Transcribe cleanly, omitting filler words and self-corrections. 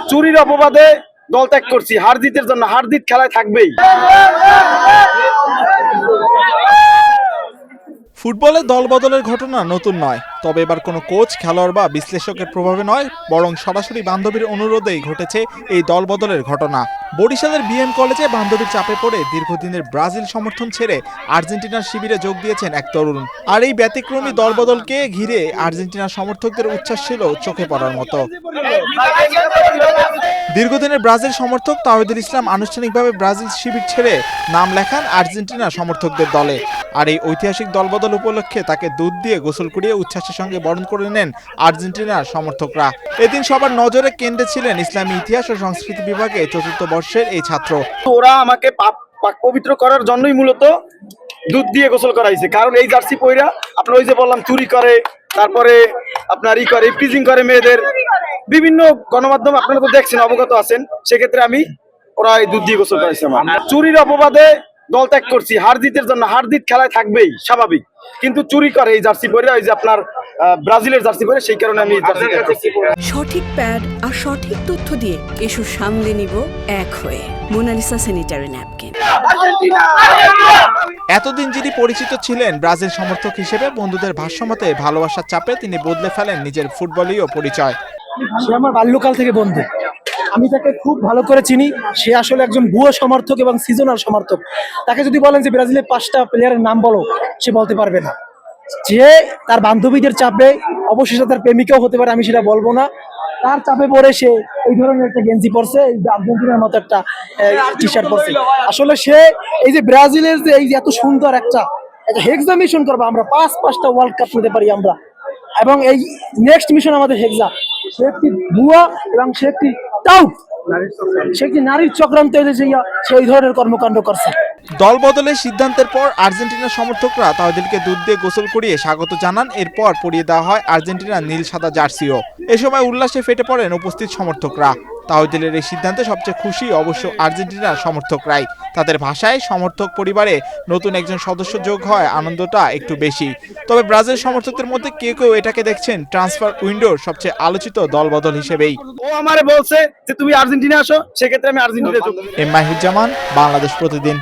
চুরির অপবাদে দল ত্যাগ করছি, হার জিতের জন্য। হার জিত খেলায় থাকবেই। ফুটবলে দল বদলের ঘটনা নতুন নয়, তবে এবার কোনো কোচ, খেলোয়াড় বা বিশ্লেষকের প্রভাবে নয়, বরং সরাসরি বান্ধবীর অনুরোধেই ঘটেছে এই দল বদলের ঘটনা। বরিশালের বিএম কলেজে বান্ধবীর চাপে পড়ে দীর্ঘদিনের ব্রাজিল সমর্থন ছেড়ে আর্জেন্টিনার শিবিরে যোগ দিয়েছেন এক তরুণ। আর এই ব্যতিক্রমী দলবদলকে ঘিরে আর্জেন্টিনার সমর্থকদের উচ্ছ্বাস ছিল চোখে পড়ার মতো। দীর্ঘদিনের ব্রাজিল সমর্থক তাওহিদুল ইসলাম আনুষ্ঠানিকভাবে ব্রাজিল শিবির ছেড়ে নাম লেখান আর্জেন্টিনা সমর্থকদের দলে। আর এই ঐতিহাসিক দলবদল উপলক্ষে তাকে দুধ দিয়ে গোসল করিয়ে উচ্ছ্বাসের সঙ্গে বরণ করে নেন আর্জেন্টিনার সমর্থকরা। এদিন সবার নজরে কেন্দ্রে ছিলেন ইসলামী ইতিহাস ও সংস্কৃতি বিভাগে ৪র্থ বর্ষের এই ছাত্র। ওরা আমাকে পাক পবিত্র করার জন্যই মূলত দুধ দিয়ে গোসল করাইছে। কারণ এই জার্সি পইরা আপনার ওই যে বললাম চুরি করে, তারপরে আপনার ইপ্রিজিং করে মেয়েদের, বিভিন্ন গণমাধ্যম আপনারা তো দেখছেন, অবগত আছেন। সেক্ষেত্রে ওরা এই দুধ দিয়ে গোসল করাইছে আমার। চুরির অপবাদে দল ত্যাগ করছি, হার জিতের জন্য। হার জিত খেলায় থাকবেই, স্বাভাবিক। কিন্তু চুরি করে এই জার্সি পরে, ওই যে আপনার ব্রাজিলের জার্সি পরে, সেই কারণে আমি জার্সি ত্যাগ করছি। সঠিক প্যাড আর সঠিক তথ্য দিয়ে এসব সামলে নিব এক হয়ে। Monalisa sanitary napkin. এতদিন যিনি পরিচিত ছিলেন ব্রাজিল সমর্থক হিসেবে, বন্ধুদের ভাষ্যমতে ভালোবাসার চাপে তিনি বদলে ফেলেন নিজের ফুটবলীয় পরিচয়। সে আমার বাল্যকাল থেকে বন্ধু, আমি তাকে খুব ভালো করে চিনি। সে আসলে একজন ভুয়ো সমর্থক এবং সিজনাল সমর্থক। তাকে যদি বলেন যে ব্রাজিলের 5টা প্লেয়ারের নাম বলো, সে বলতে পারবে না। যে তার বান্ধবীদের চাপে, অবশেষে তার প্রেমিকাও হতে পারে, আমি সেটা বলবো না, তার চাপে পড়ে সে এই ধরনের একটা গেঞ্জি পরছে, আর্জেন্টিনার মতো একটা টি শার্ট পরছে। আসলে সে এই যে ব্রাজিলের যে এই যে এত সুন্দর একটা হেক্সা মিশন করবো আমরা, 5টা ওয়ার্ল্ড কাপ নিতে পারি আমরা, এবং এই নেক্সট মিশন আমাদের হেক্সা। সে একটি ভুয়া এবং সে একটি টাউট, সে একটি নারীর চক্রান্ত সেই ধরনের কর্মকাণ্ড করছে। দল বদলের সিদ্ধান্তের পর আর্জেন্টিনার সমর্থকরা তাওহিদুলকে দুধ দিয়ে গোসল করিয়ে স্বাগত জানান। এরপর পরিয়ে দেওয়া হয় আর্জেন্টিনার নীল সাদা জার্সিও। এ সময় উল্লাসে ফেটে পড়েন উপস্থিত সমর্থকরা। তাওহিদুলের এই সিদ্ধান্তে সবচেয়ে খুশি অবশ্য আর্জেন্টিনার সমর্থকরাই। তাদের ভাষায়, সমর্থক পরিবারে নতুন একজন সদস্য যোগ হয় আনন্দটা একটু বেশি। তবে ব্রাজিল সমর্থকদের মধ্যে কেউ এটাকে দেখছেন ট্রান্সফার উইন্ডোর সবচেয়ে আলোচিত দলবদল হিসেবেই। ও আমারে বলছে যে তুমি আর্জেন্টিনা আসো, সেক্ষেত্রে আমি আর্জেন্টিনা। এম মাহিউজ্জামান, বাংলাদেশ প্রতিদিন।